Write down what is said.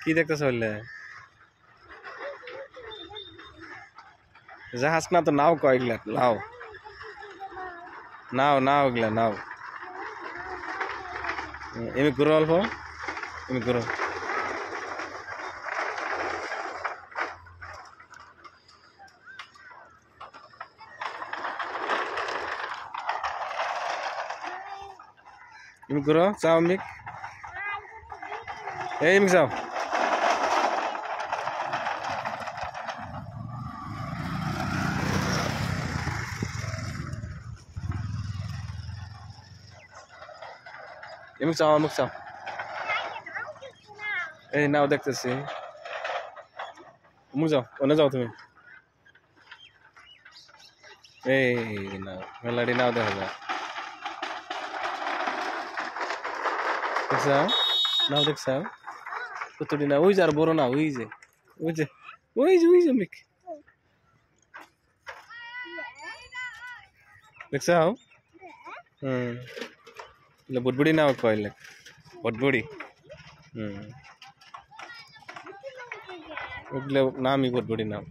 কি দেখতেছ বললে জাহাজ না তো নাও কয় এগুলা নাও নাও নাও এগুলা নাও এমনি ঘুরো অল্প এমনি ঘুরো এমনি ঘুরো যাও মিক এই মিক যাও এমনি যাও মুখ যাও এই নাও দেখতেছি মুখ যাও ওনে যাও তুমি এই নাও মেলাডি নাও দেখা যায় দেখছাও নাও দেখছাও কতটি না ওই যে আর বড় না ওই যে ওই যে ওই যে ওই যে মিক দেখছাও বুটবুড়ি নাও কইলে বুটবুড়ি ওগুলো নামই বুটবুড়ি নাম